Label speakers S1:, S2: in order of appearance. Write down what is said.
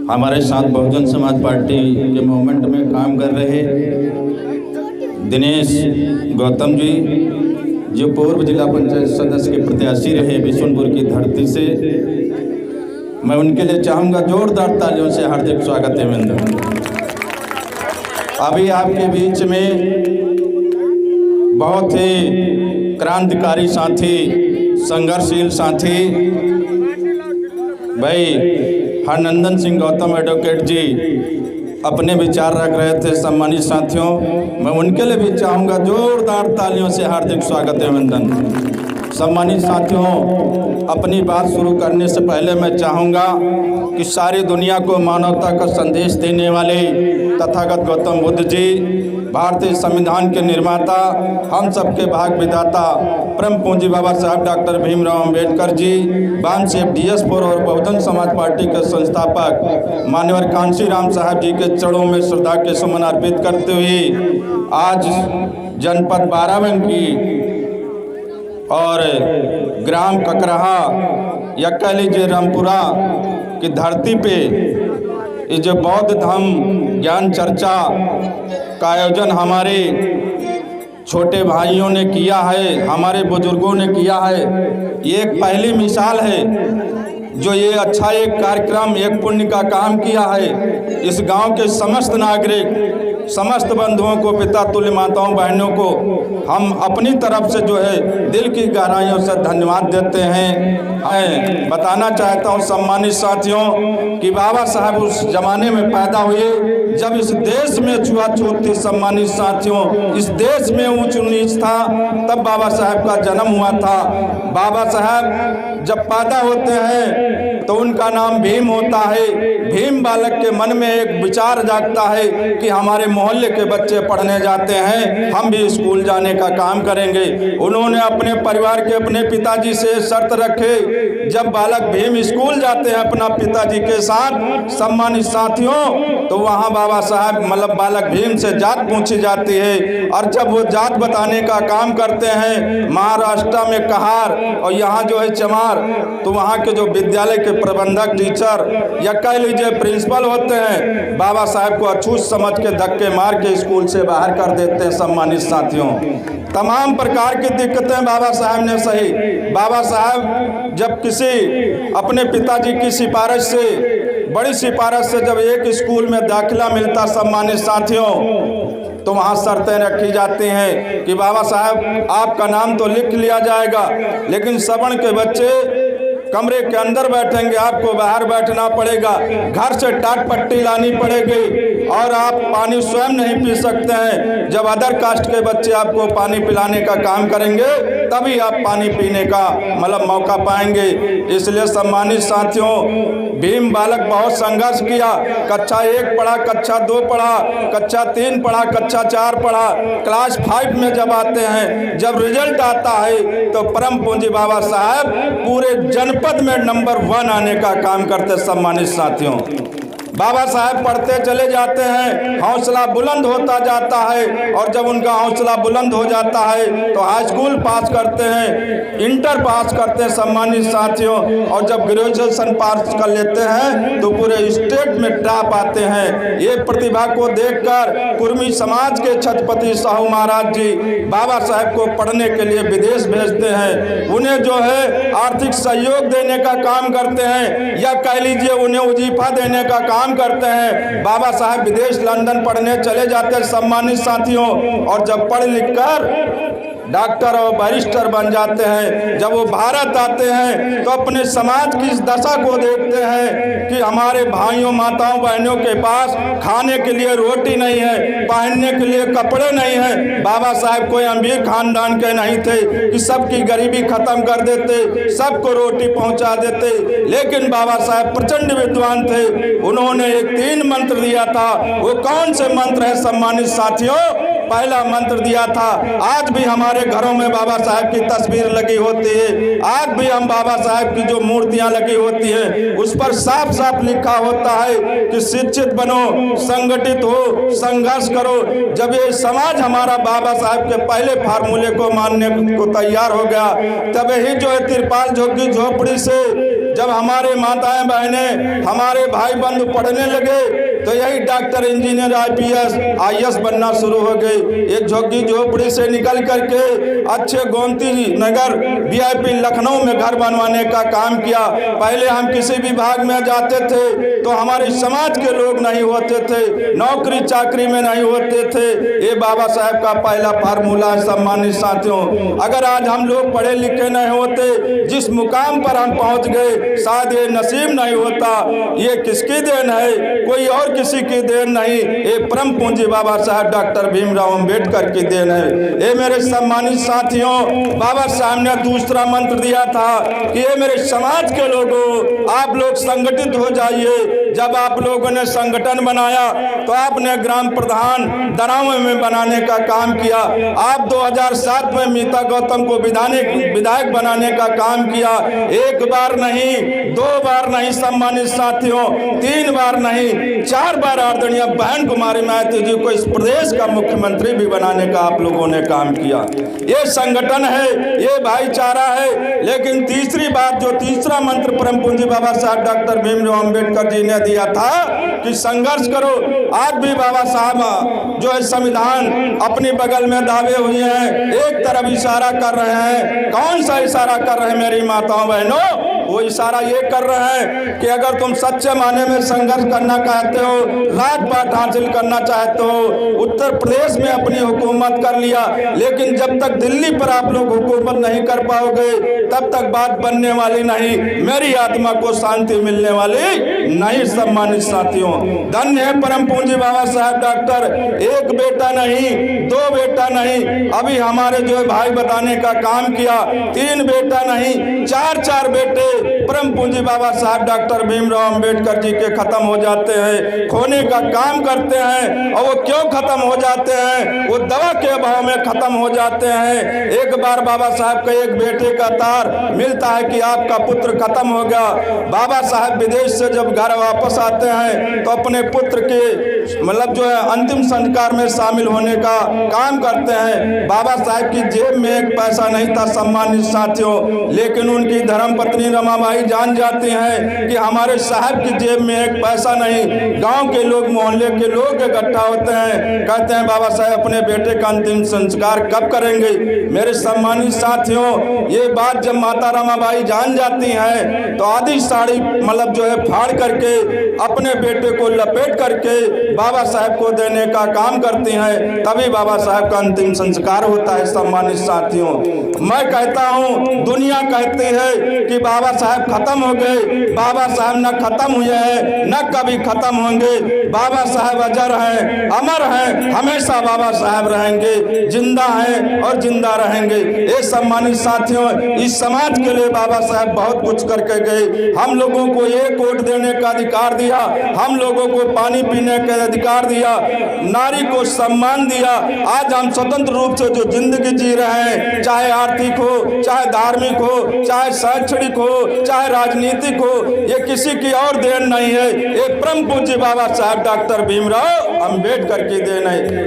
S1: हमारे साथ बहुजन समाज पार्टी के मूवमेंट में काम कर रहे दिनेश गौतम जी, जो पूर्व जिला पंचायत सदस्य के प्रत्याशी रहे बिशुनपुर की धरती से, मैं उनके लिए चाहूँगा जोरदार तालियों से हार्दिक स्वागत है अभिनंदन। अभी आपके बीच में बहुत ही क्रांतिकारी साथी, संघर्षशील साथी भाई हरनंदन सिंह गौतम एडवोकेट जी अपने विचार रख रहे थे। सम्मानित साथियों, मैं उनके लिए भी चाहूँगा जोरदार तालियों से हार्दिक स्वागत है अभिनंदन। सम्मानित साथियों, अपनी बात शुरू करने से पहले मैं चाहूँगा कि सारी दुनिया को मानवता का संदेश देने वाले तथागत गौतम बुद्ध जी, भारतीय संविधान के निर्माता, हम सबके भाग विधाता परम पूज्य बाबा साहब डॉक्टर भीमराव अंबेडकर जी, बांसेफ DS4 और बहुजन समाज पार्टी के संस्थापक मान्यवर कांशीराम साहब जी के चरणों में श्रद्धा के सुमन अर्पित करते हुए आज जनपद बाराबंकी और ग्राम ककराहा या कह लीजिए रामपुरा की धरती पे ये जो बौद्ध धम्म ज्ञान चर्चा का आयोजन हमारे छोटे भाइयों ने किया है, हमारे बुजुर्गों ने किया है, ये एक पहली मिसाल है जो ये अच्छा एक कार्यक्रम, एक पुण्य का काम किया है। इस गांव के समस्त नागरिक, समस्त बंधुओं को, पिता तुल्य माताओं बहनों को हम अपनी तरफ से जो है दिल की गहराइयों से धन्यवाद देते हैं। मैं बताना चाहता हूं सम्मानित साथियों कि बाबा साहब उस जमाने में पैदा हुए जब इस देश में छुआछूत थी। सम्मानित साथियों, इस देश में ऊंच नीच था, तब बाबा साहब का जन्म हुआ था। बाबा साहब जब पैदा होते हैं तो उनका नाम भीम होता है। भीम बालक के मन में एक विचार जागता है कि हमारे मोहल्ले के बच्चे पढ़ने जाते हैं, हम भी स्कूल जाने का काम करेंगे। उन्होंने अपने परिवार के, अपने पिताजी से शर्त रखे, जब बालक भीम स्कूल जाते हैं अपना पिताजी के साथ, सम्मानित साथियों, तो वहाँ बाबा साहब मतलब बालक भीम से जात पूछी जाती है। और जब वो जात बताने का काम करते हैं, महाराष्ट्र में कहार और यहाँ जो है चमार, तो वहाँ के जो विद्यालय के प्रबंधक, टीचर या कह लीजिए प्रिंसिपल होते हैं, बाबा साहब को अछूत समझ के धक्के मार के स्कूल से बाहर कर देते हैं। सम्मानित साथियों, तमाम प्रकार की दिक्कतें बाबा साहब ने सही। बाबा साहब जब किसी अपने पिताजी की सिफारिश से, बड़ी सिफारिश से जब एक स्कूल में दाखिला मिलता, सम्मानित साथियों, तो वहाँ शर्तें रखी जाती हैं कि बाबा साहब आपका नाम तो लिख लिया जाएगा, लेकिन सवर्ण के बच्चे कमरे के अंदर बैठेंगे, आपको बाहर बैठना पड़ेगा, घर से टाट पट्टी लानी पड़ेगी और आप पानी स्वयं नहीं पी सकते हैं। जब अदर कास्ट के बच्चे आपको पानी पिलाने का काम करेंगे तभी आप पानी पीने का मतलब मौका पाएंगे। इसलिए सम्मानित साथियों, भीम बालक बहुत संघर्ष किया। कक्षा 1 पढ़ा, कक्षा 2 पढ़ा, कक्षा 3 पढ़ा, कक्षा 4 पढ़ा, क्लास 5 में जब आते हैं, जब रिजल्ट आता है तो परम पूज्य बाबा साहब पूरे जनपद में नंबर 1 आने का काम करते। सम्मानित साथियों, बाबा साहब पढ़ते चले जाते हैं, हौसला बुलंद होता जाता है, और जब उनका हौसला बुलंद हो जाता है तो हाई स्कूल पास करते हैं, इंटर पास करते हैं। सम्मानित साथियों, और जब ग्रेजुएशन पास कर लेते हैं तो पूरे स्टेट में टॉप आते हैं। ये प्रतिभा को देखकर कुर्मी समाज के छत्रपति साहू महाराज जी बाबा साहब को पढ़ने के लिए विदेश भेजते हैं। उन्हें जो है आर्थिक सहयोग देने का काम करते हैं, या कह लीजिए उन्हें वजीफा देने का काम करते हैं। बाबा साहब विदेश लंदन पढ़ने चले जाते हैं। सम्मानित साथियों, और जब पढ़ लिख कर डॉक्टर और बैरिस्टर बन जाते हैं, जब वो भारत आते हैं तो अपने समाज की इस दशा को देखते हैं कि हमारे भाइयों, माताओं, बहनों के पास खाने के लिए रोटी नहीं है, पहनने के लिए कपड़े नहीं हैं। बाबा साहब कोई अमीर खानदान के नहीं थे कि सबकी गरीबी खत्म कर देते, सबको रोटी पहुंचा देते, लेकिन बाबा साहब प्रचंड विद्वान थे। उन्होंने एक 3 मंत्र दिया था। वो कौन से मंत्र है सम्मानित साथियों? पहला मंत्र दिया था, आज भी हमारे घरों में बाबा साहब की तस्वीर लगी होती है, आज भी हम बाबा साहब की जो मूर्तियां लगी होती है उस पर साफ साफ लिखा होता है कि शिक्षित बनो, संगठित हो, संघर्ष करो। जब ये समाज हमारा बाबा साहब के पहले फार्मूले को मानने को तैयार हो गया, तब ही जो है तिरपाल झोंकी झोपड़ी से जब हमारे माताएं बहनें हमारे भाई बंधु पढ़ने लगे तो यही डॉक्टर, इंजीनियर, IPS बनना शुरू हो गए। एक झोंकी झोपड़ी से निकल करके अच्छे गोमती नगर VIP लखनऊ में घर बनवाने का काम किया। पहले हम किसी विभाग में जाते थे तो हमारे समाज के लोग नहीं होते थे, नौकरी चाकरी में नहीं होते थे। ये बाबा साहब का पहला फार्मूला है। सम्मानित साथियों, अगर आज हम लोग पढ़े लिखे नहीं होते, जिस मुकाम पर हम पहुंच गए, शायद ये नसीब नहीं होता। ये किसकी देन है? कोई और किसी की देन नहीं, ये परम पूंजी बाबा साहब डॉक्टर भीमराव अंबेडकर की देन है। ये मेरे सम्मानित साथियों, बाबा साहब ने दूसरा मंत्र दिया था कि ये मेरे समाज के लोगों, आप लोग संगठित हो जाइए। जब आप लोगों ने संगठन बनाया तो आपने ग्राम प्रधान दराव में बनाने का काम किया। आप 2007 में मीता गौतम को विधायक बनाने का काम किया। एक बार नहीं, 2 बार नहीं सम्मानित साथियों, 3 बार नहीं, 4 बार आदरणीय बहन कुमारी महतो जी को इस प्रदेश का मुख्यमंत्री भी बनाने का आप लोगों ने काम किया। ये संगठन है, ये भाईचारा है। लेकिन तीसरी बात, जो तीसरा मंत्र परम पूज्य बाबा साहब डॉक्टर भीमराव अंबेडकर जी ने दिया था कि संघर्ष करो। आज भी बाबा साहब जो है संविधान अपने बगल में दावे हुए हैं, एक तरफ इशारा कर रहे हैं। कौन सा इशारा कर रहे हैं मेरी माताओं बहनों? वो इशारा ये कर रहे हैं कि अगर तुम सच्चे माने में संघर्ष करना चाहते हो, राजपाट हासिल करना चाहते हो, उत्तर प्रदेश में अपनी हुकूमत कर लिया, लेकिन जब तक दिल्ली पर आप लोग हुकूमत नहीं कर पाओगे तब तक बात बनने वाली नहीं, मेरी आत्मा को शांति मिलने वाली नहीं। सम्मानित साथियों, धन्य है परम पूज्य बाबा साहब डॉक्टर। एक बेटा नहीं, 2 बेटा नहीं, अभी हमारे जो है भाई बताने का काम किया। 3 बेटा नहीं, 4 बेटे परम पूज्य बाबा साहब डॉक्टर भीमराव अंबेडकर जी के खत्म हो जाते हैं, खोने का काम करते हैं। और वो क्यों खत्म हो जाते हैं? वो दवा के अभाव में खत्म हो जाते हैं। एक बार बाबा साहब का एक बेटे का तार मिलता है कि आपका पुत्र खत्म हो गया। बाबा साहब विदेश से जब घर वापस आते हैं तो अपने पुत्र के मतलब जो है अंतिम संस्कार में शामिल होने का काम करते हैं। बाबा साहब की जेब में एक पैसा नहीं था सम्मानित साथियों, लेकिन उनकी धर्मपत्नी रमाबाई जान जाती हैं कि हमारे साहब की जेब में एक पैसा नहीं। गांव के लोग, मोहल्ले के लोग इकट्ठा होते हैं, कहते हैं बाबा साहब अपने बेटे का अंतिम संस्कार कब करेंगे? मेरे सम्मानित साथियों, ये बात जब माता रमाबाई जान जाती हैं तो आधी साड़ी मतलब जो है फाड़ करके अपने बेटे को लपेट करके बाबा साहब को देने का काम करती हैं, तभी बाबा साहब का अंतिम संस्कार होता है। सम्मानित साथियों, मैं कहता हूँ, दुनिया कहती है कि बाबा साहब खत्म हो गए। बाबा साहब न खत्म हुए हैं, न कभी खत्म होंगे। बाबा साहब अजर हैं, अमर हैं, हमेशा बाबा साहब रहेंगे, जिंदा हैं और जिंदा रहेंगे। ये सम्मानित साथियों, इस समाज के लिए बाबा साहब बहुत कुछ करके गए। हम लोगों को एक वोट देने का अधिकार दिया, हम लोगों को पानी पीने का अधिकार दिया, नारी को सम्मान दिया। आज हम स्वतंत्र रूप से जो जिंदगी जी रहे हैं, चाहे आर्थिक हो, चाहे धार्मिक हो, चाहे शैक्षणिक हो, चाहे राजनीतिक हो, ये किसी की और देन नहीं है, ये परम पूज्य बाबा साहब डॉक्टर भीमराव अंबेडकर की देन है।